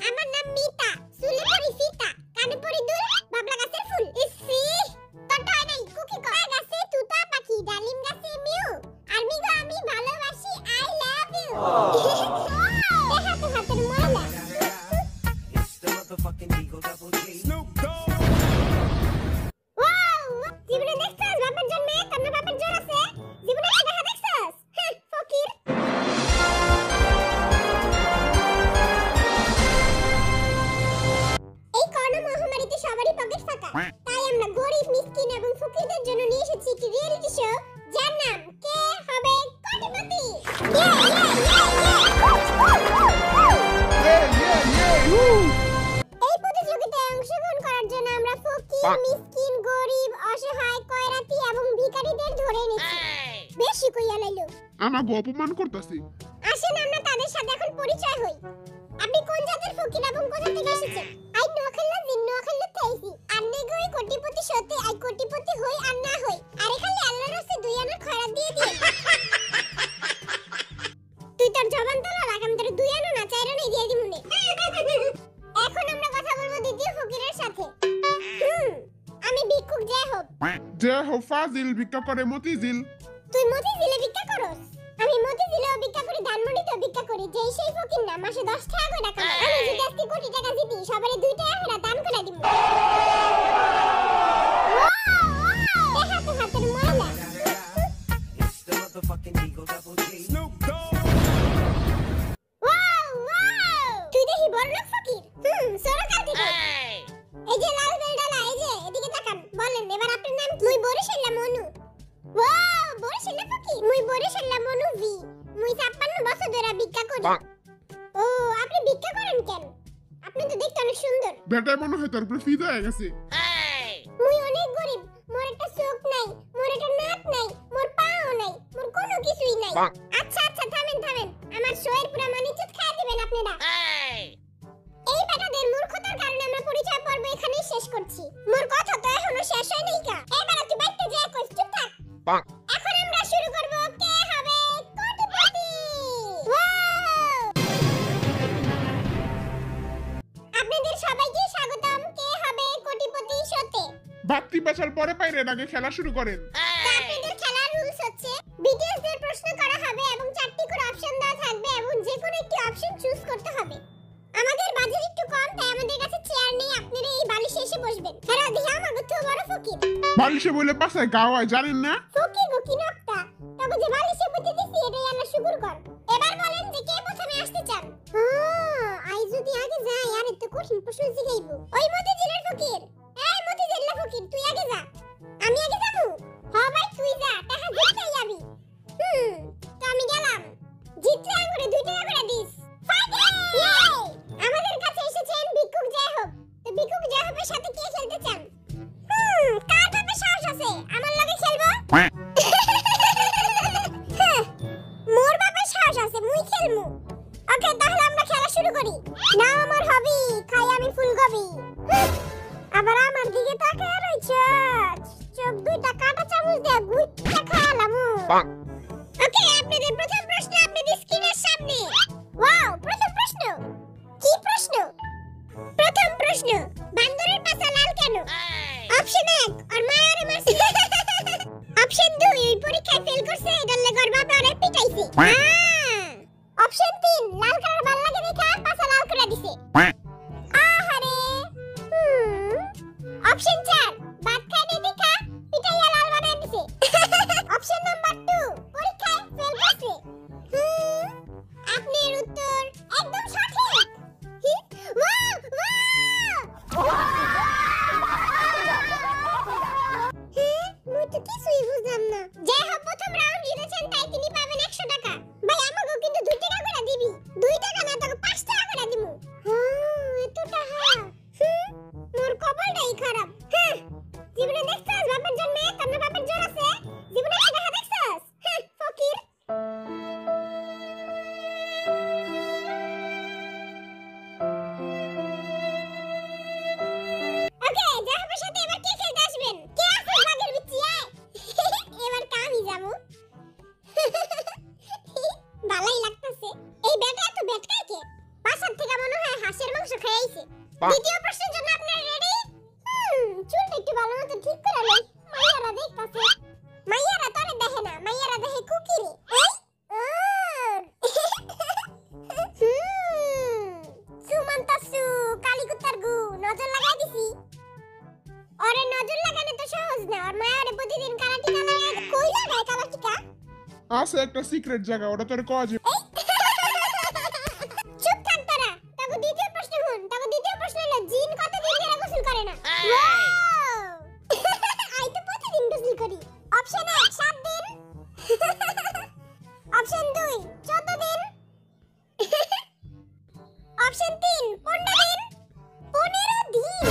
আমার নাম মিতা, চুলে পরি ফিতা, কানে পরি দুল, বাবলা গাছের ফুল। ইসি তোটা হয় নাই কুকি কো গাছে তুতা পাখি, ডালিম গাছে মিউ, আর মিগো আমি ভালোবাসি, আই লাভ ইউ। দেখা তো হাতের ময়লা। It's the motherfucking Eagle Double G. Snoop Dogg. Wow, জীবনে দেখছস বাপের জন্মে তোর বাপের জোর আছে? জীবনে কি দেখা দেখছস? ফকির। এই করোনা মহামারীতে সবারই পকেট ফাঁকা, তাই আমরা গরিব মিসকিন এবং ফকিরদের জন্য নিয়ে এসেছি একটি রিয়েলিটি শো যার নাম কে হবে কোটিপতি। এই প্রতিযোগিতায় অংশগ্রহণ করার জন্য আমরা ফকির, মিসকিন, গরিব, অসহায়, কয়রাতি এবং ভিখারিদের ধরে নিয়েছি। বেশি কইয়া লাইলো, আমাকে অপমান করতেছে। আসেন আমরা তাদের সাথে এখন পরিচয় হই। আপনি কোন জাতের ফকির এবং কোথা থেকে এসেছেন? আই নোয়াখালী জিন নোয়াখালী থাইছি। আর নেগই কোটিপতি সত্যি আই কোটিপতি হই আর না হই। আরে খালি আল্লাহর রাস্তায় দুই আনার খয়রাত দিয়ে দিয়ে। তুই তোর জবান তোলা রাখ, আমি তোর দুই আনা না চার আনাই দিয়ে দিমুনে। এখন আমরা কথা বলবো দ্বিতীয় ফকিরের সাথে। আমি ভিক্ষুক জয় হোক। যে হো ফাজিল ভিক্ষা করে মতিঝিল। তুই মতিঝিলে ভিক্ষা করস? আমি মতিঝিলেও ভিক্ষা করি, ধানমন্ডিতেও ভিক্ষা করি। যেই সেই ফকির না, মাসে 10 টাকা করে টাকা পাই। আমি যদি আজকে কোটি টাকা জিতি, সবারে 2 টাকা করে দান করে দিব। দেখা তো হাতের ময়লা। It's the motherfucking Eagle Double G. Snoop Dogg. তুই দেখি বড়লোক ফকির। সরকার থেকে। এই যে লাল বেলডালা, এই যে এদিকে তাকান। বলেন এবার আপনার নাম কি? মুই বরিশাল্লা মনু। ওয়াও, বরিশাল্লা ফকির। মুই বরিশাল্লা মনু ভি। মুই 56 বছর ধরে ভিক্ষা করি। ও, আপনি ভিক্ষা করেন কেন? আপনি তো দেখতে অনেক সুন্দর। বেটায় মনে হয় তার উপরে ফিদা হয়ে গেছে। মুই অনেক গরিব, মোর একটা চোখ নাই, মোর একটা নাক নাই, মোর পাও নাই, মোর কোনো কিছুই নাই। আচ্ছা আচ্ছা থামেন থামেন, আমার শোয়ের পুরো মানিচুত খায় দিবেন আপনারা। এই বেটাদের মূর্খতার কারণে আমরা পরিচয় পর্ব এখানেই শেষ করছি। মোর কথা তো এখনো শেষ হয় নাই কা। এবার তুই বাইতে যা, কই চুপ থাক। এখন আমরা শুরু করব কে হবে কোটিপতি। আপনাদের সবাইকে স্বাগতম কে হবে কোটিপতি শোতে। বাত্তি পেছার পরে পাইরে আগে খেলা শুরু করেন। আপনাদের খেলার রুলস হচ্ছে বিটিএস দের প্রশ্ন করা হবে এবং 4টি করে অপশন দেওয়া থাকবে এবং যে কোনো একটি অপশন চুজ করতে হবে। আমাদের বাজেট একটু কম, তাই আমাদের কাছে চেয়ার নেই, আপনারা এই বালিশে এসে বসবেন। হ্যাঁ দিহা আমাকে তো বড় ফকির। বালিশে বলে পাশায় গাওয়ায় জানেন না? ফকির গো কি নকটা, তবে যে বালিশে বসে দিছি এটাই আল্লাহ শুকর কর। এবার বলেন যে কে প্রথমে আসতে চান? আই যদি আগে যাই আর এত কঠিন প্রশ্ন জিগাইবো। ওই মতিঝিলের ফকির, এই মতিঝিলের ফকির তুই আগে যা। আমি আগে যাবো? হ্যাঁ ভাই তুই যা, টাকা জিততেই যাবি। তো আমি গেলাম। জিতলে আঙ্গুরে 2 টাকা করে দিস। আমাদের কাছে এসেছেন ভিক্ষুক জয় হোক। তো ভিক্ষুক জয় হোকের সাথে কে খেলতে চান? কার বাপে সাহস আছে আমার লগে খেলবো? মোর বাপে সাহস আছে, মুই খেলমু। ওকে তাহলে আমরা খেলা শুরু করি। নাও আমার হবি, খাই আমি ফুলকপি। আবার আমার দিকে তাকায় রইছস, চোখ দুইটা কাটা চামচ দিয়ে গুইটা খাওয়ালামু। ওকে, আপনাদের প্রথম প্রশ্ন আপনাদের স্ক্রিনের সামনে। ওয়াও, প্রথম প্রশ্ন। কি প্রশ্ন? প্রথম প্রশ্ন, বান্দরের পাছা লাল কেন? অপশন 1, ওর মা ওরে মারছে। অপশন 2, এই পরীক্ষায় ফেল করছে, এটার লাগি ওর বাবা ওরে পিটাইছে। অপশন 3, লাল কালার ভাল লাগে দেখা পাছা লাল করে দিছে। আহারে। অপশন 4, ভাত খায় নাই দেখা পিটাইয়া লাল বানায় দিছে। অপশন নাম্বার 2, পরীক্ষায় ফেল করছে। আপনার উত্তর একদম সঠিক। ওয়াও মুই তো কিছুই বুঝলাম না। যাই হোক, প্রথম রাউন্ড জিতেছেন, তাই তিনি পাবেন 100 টাকা। ভাই আমাকেও কিন্তু 2 টাকা করে দিবি। 2 টাকা না তোকে 5 টাকা করে দিমু। খেয়ে আইছে দ্বিতীয় প্রশ্নের জন্য আপনারা রেডি চুলটা একটু ভালো মতো ঠিক করে লই মাইয়ারা দেখতাছে মাইয়ারা তোরে দেখে না মাইয়ারা দেখে কুকি রে সুমন্তাসু কালীকুত্তার গু নজর লাগাই দিছি ওরে নজর লাগানো তো সহজ না আর মায়ারে প্রতিদিন কালাটিকা লাগায় কই লাগায় কালাটিকা আছে একটা সিক্রেট জায়গা ওটা তোর কয় যে চুপ থাক তোরা তাকে দ্বিতীয় প্রশ্ন শুন তাকে দ্বিতীয় প্রশ্ন হলো জিন কতদিন ধরে গোসল করে না আই তো প্রতিদিন গোসল করি অপশন 1 7 দিন অপশন 2 14 দিন অপশন 3 15 দিন 15 দিন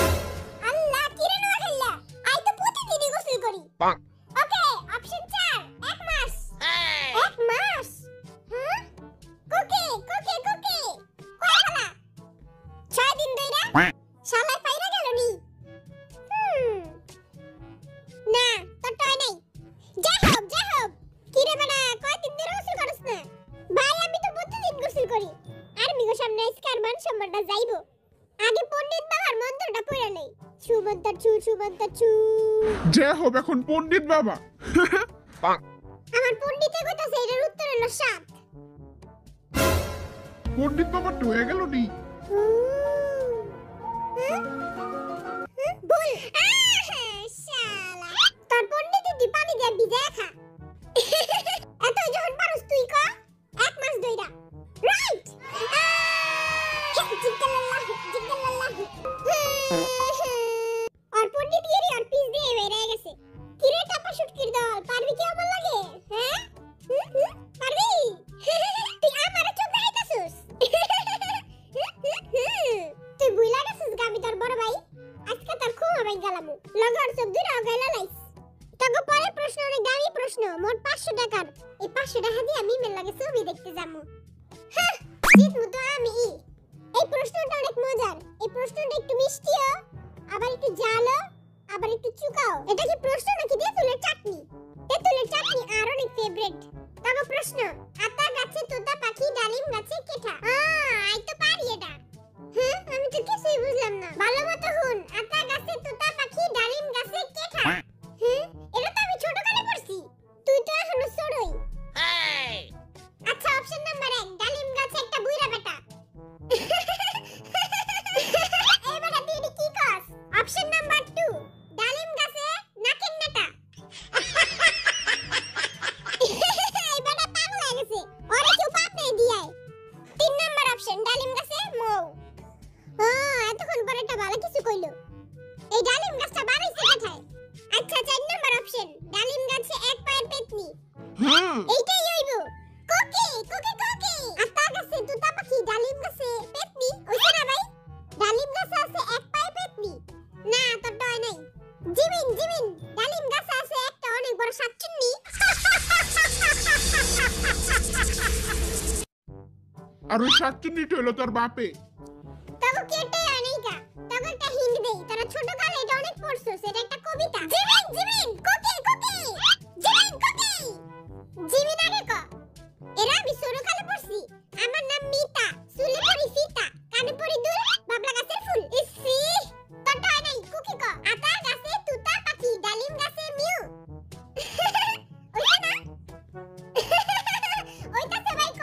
আল্লাহ কিরে না খাইলা আই তো প্রতিদিনই গোসল করি ওকে অপশন 4 এক মাস এক মাস হ্যাঁ কোকে কোকে কোকে কয় ফেলা 6 দিন ধইরা শালা পাইরা গেল নি না তো টয় নাই যা হোক কি রে বেটা কয় দিন ধরে গোসল করছ না ভাই আমি তো প্রতিদিন গোসল করি আর মিগো সামনে স্কার মান সম্মানটা যাইবো আগে পণ্ডিত বাবার মন্ত্রটা পড়ে নেই সুমন্ত চু যে হোক এখন পণ্ডিত বাবা আমার পণ্ডিতে কইতাছে এটার উত্তর হলো 7 পণ্ডিত বাবা টয়ে গেল নি ভুল শালা তোর পণ্ডিতে তুই পানি দিয়ে ভিজায় খা এত যখন পারস তুই ক এক মাস ধইরা রাইট জিজ্ঞাল্লাহ আর পণ্ডিত গিরি আর পিস দিয়ে বেরে গেছে কিরে টাপা শুটকির দল পারবি কি আমার লাগে হ্যাঁ পারবি তুই আমারে চোখ দেখাইতাছস তুই বুইলা গেছিস গামি তোর বড় ভাই আজকে তোর খুব ভাই গেলাম লগর চোখ দুইটা গাইলা লাইস তোকে পরে প্রশ্ন অনেক দামি প্রশ্ন মোট 500 টাকার এই 500 টাকা দিয়ে আমি মেল লাগে ছবি দেখতে যাবো জিতমু তো আমি এই প্রশ্নটা অনেক মজার এই প্রশ্নটা একটু মিষ্টিও আবার একটু ঝালও আবার একটু চুকাও এটা কি প্রশ্ন নাকি তেঁতুলের চাটনি তেঁতুলের চাটনি আর অনেক ফেভারিট তবে প্রশ্ন আতা গাছে তোতা পাখি ডালিম গাছে কেঠা আই তো পারি এটা হ্যাঁ আমি তো কিছুই বুঝলাম না ভালো মতো শুন আতা গাছে তোতা পাখি ডালিম গাছে কেঠা হ্যাঁ এটা তো আমি ছোটকালে পড়ছি তুই তো এখনো ছোটই আচ্ছা অপশন নাম্বার 1 ডালিম গাছে একটা বুইরা বেটা এই বেটা তুই এটা কি কস অপশন নাম্বার 2 ডালিম গাছে নাকের নেটা এই বেটা পাগল হয়ে গেছে ওরে কেউ পাপ নেই দিয়ায় 3 নাম্বার অপশন ডালিম গাছে মৌ এতক্ষণ পরে একটা ভালো কিছু কইলো এই ডালিম গাছটা বাড়াইছে কোথায় আচ্ছা 4 নাম্বার অপশন ডালিম গাছে এক পায়ের পেতনি হ্যাঁ এইটাই হইব কোকি কোকি কোকি আতা গাছে তোতা পাখি ডালিম গাছে পেতনি ওইটা না ভাই ডালিম গাছে আছে এক পায়ে পেতনি না তো টয় নাই জিমিন ডালিম গাছে আছে একটা অনেক বড় শাকচুন্নি আর ওই শাকচুন্নিটা হলো তোর বাপে তবে কেটে আনেইকা তবে একটা হিন্ট দেই তোরা ছোট কালে এটা অনেক পড়ছস এটা একটা কবিতা জিমিন কোকি কোকি জিমিন আগে ক এরা আমি ছোট কালে পড়ছি আমার নাম মিতা চুলে পরি ফিতা কানে পরি দুল বাবলা গাছের ফুল ইসি তোটা নাই কুকি ক আতা গাছে তুতা পাখি ডালিম গাছে মিউ ওইটা না ওইটা তো ভাই ক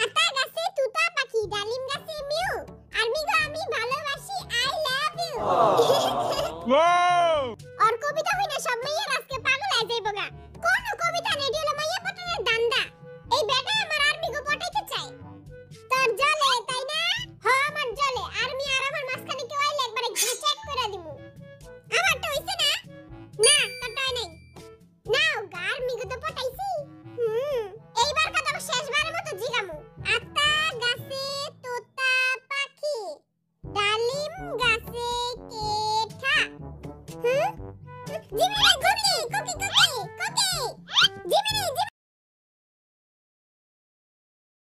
আতা গাছে তুতা পাখি ডালিম গাছে মিউ আর মিগো আমি ভালোবাসি আই লাভ ইউ আর কবিতা হইনা সব মাইয়া আজকে পাগল হয়ে যাইবো গা কোন কবিতা নেই হলো মাইয়া পটানোর দান্দা এই বেটা আমার আর্মিগো পটাইতে চায় তোর জলে তাই না আমার জলে আর্মি আর আমার মাঝখানে কেউ আইলে একবারে চেক করে দিমু আমার তো হইছে না না তোরটাই নাই নাও আর্মিগো তো পটাইছি এইবার কথা শেষবারের মতো জিগামু আতা গাছে তোতা পাখি ডালিম গাছে কেঠা জিমিনে কোকি